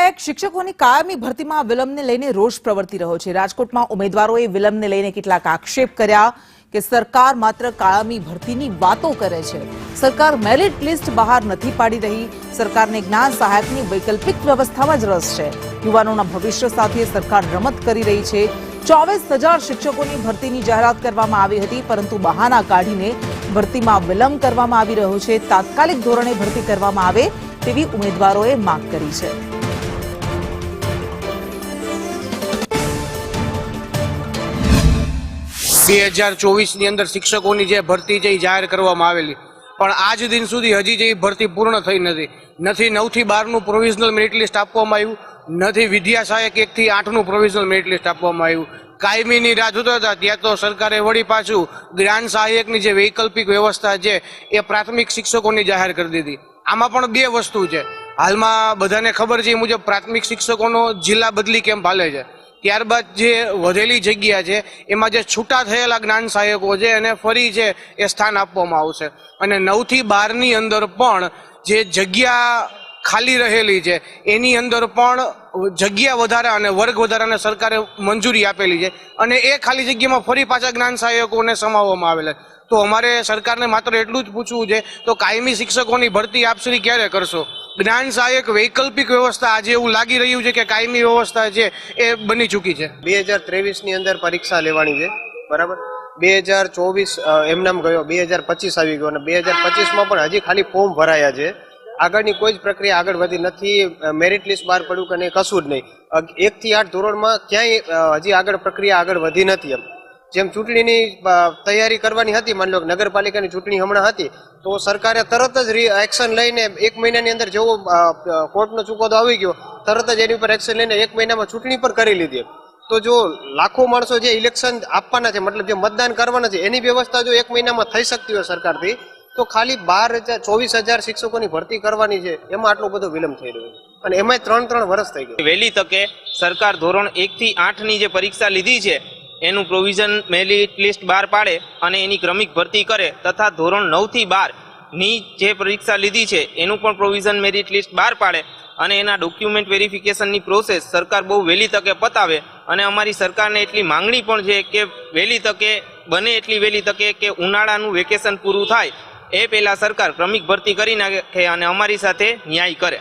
એક શિક્ષકોની કાયમી ભરતીમાં વિલંબને લઈને રોષ પ્રવર્તી રહ્યો છે। રાજકોટમાં ઉમેદવારોએ વિલંબને લઈને કેટલાક આક્ષેપ કર્યા કે સરકાર માત્ર કાયમી ભરતીની વાતો કરે છે। સરકાર મેરિટ લિસ્ટ બહાર નથી પાડી રહી। સરકારને જ્ઞાન સહાયકની વૈકલ્પિક વ્યવસ્થામાં જ રસ છે। યુવાનોના ભવિષ્ય સાથે સરકાર રમત કરી રહી છે। 24,000 શિક્ષકોની ભરતીની જાહેરાત કરવામાં આવી હતી, પરંતુ બહાના કાઢીને ભરતીમાં વિલંબ કરવામાં આવી રહ્યો છે। તાત્કાલિક ધોરણે ભરતી કરવામાં આવે તેવી ઉમેદવારોએ માંગ કરી છે। 2024 ની અંદર શિક્ષકોની જે ભરતી છે જાહેર કરવામાં આવેલી, પણ આજ દિન સુધી હજી જે ભરતી પૂર્ણ થઈ નથી। 9 થી 12 નું પ્રોવિઝનલ મેરિટ લિસ્ટ આપવામાં આવ્યું, નથી વિદ્યા સહાયક 1 થી 8 નું પ્રોવિઝનલ મેરિટ લિસ્ટ આપવામાં આવ્યું। કાયમીની રાહ જોતા હતા ત્યાં તો સરકારે વળી પાછું જ્ઞાન સહાયકની જે વૈકલ્પિક વ્યવસ્થા છે એ પ્રાથમિક શિક્ષકોની જાહેર કરી દીધી। આમાં પણ બે વસ્તુ છે। હાલમાં બધાને ખબર છે એ મુજબ પ્રાથમિક શિક્ષકોનો જિલ્લા બદલી કેમ્પ હાલે છે, ત્યારબાદ જે વધેલી જગ્યા છે એમાં જે છૂટા થયેલા જ્ઞાન સહાયકો છે એને ફરી છે એ સ્થાન આપવામાં આવશે। અને 9 થી 12 ની અંદર પણ જે જગ્યા ખાલી રહેલી છે એની અંદર પણ જગ્યા વધારા અને વર્ગ વધારાને સરકારે મંજૂરી આપેલી છે, અને એ ખાલી જગ્યામાં ફરી પાછા જ્ઞાન સહાયકોને સમાવવામાં આવેલા। તો અમારે સરકારને માત્ર એટલું જ પૂછવું છે, તો કાયમી શિક્ષકોની ભરતી આપ શ્રી ક્યારે કરશો? જ્ઞાન સહાયક વૈકલ્પિક વ્યવસ્થા આજે એવું લાગી રહ્યું છે કે કાયમી વ્યવસ્થા છે એ બની ચૂકી છે। 2023 ની અંદર પરીક્ષા લેવાની છે, બરાબર। 2024 એમનામ ગયો, 2025 આવી ગયો, અને 2025 માં પણ હજી ખાલી ફોર્મ ભરાયા છે। આગળની કોઈ જ પ્રક્રિયા આગળ વધી નથી। મેરિટ લિસ્ટ બહાર પડ્યું કે નહીં, કશું જ નહીં। 1 થી 8 ધોરણમાં ક્યાંય હજી આગળ પ્રક્રિયા આગળ વધી નથી। જેમ ચૂંટણીની તૈયારી કરવાની હતી, માની લો કે નગરપાલિકાની ચૂંટણી હમણાં હતી, તો સરકારે તરત જ એક્શન લઈને 1 મહિનાની અંદર જેવો કોર્ટનો ચુકાદો આવી ગયો, તરત જ એની ઉપર એક્શન લઈને 1 મહિનામાં ચૂંટણી પર કરી લીધી। તો જો લાખો માણસો જે ઇલેક્શન આપવાના છે, મતલબ જે મતદાન કરવાના છે, એની વ્યવસ્થા જો 1 મહિનામાં થઈ શકતી હોય સરકારથી, તો ખાલી 24,000 શિક્ષકોની ભરતી કરવાની છે, એમાં આટલો બધો વિલંબ થઈ રહ્યો છે, અને એમાં 3 વર્ષ થઈ ગયા। વહેલી તકે સરકાર ધોરણ 1 થી 8 ની જે પરીક્ષા લીધી છે એનું પ્રોવિઝન મેરિટ લિસ્ટ બહાર પાડે અને એની ક્રમિક ભરતી કરે, તથા ધોરણ 9 થી 12 ની જે પરીક્ષા લીધી છે એનું પણ પ્રોવિઝન મેરિટ લિસ્ટ બહાર પાડે અને એના ડોક્યુમેન્ટ વેરિફિકેશનની પ્રોસેસ સરકાર બહુ વહેલી તકે પતાવે। અને અમારી સરકારને એટલી માંગણી પણ છે કે વહેલી તકે બને એટલી વહેલી તકે કે ઉનાળાનું વેકેશન પૂરું થાય એ પહેલા સરકાર ક્રમિક ભરતી કરી નાખે અને અમારી સાથે ન્યાય કરે।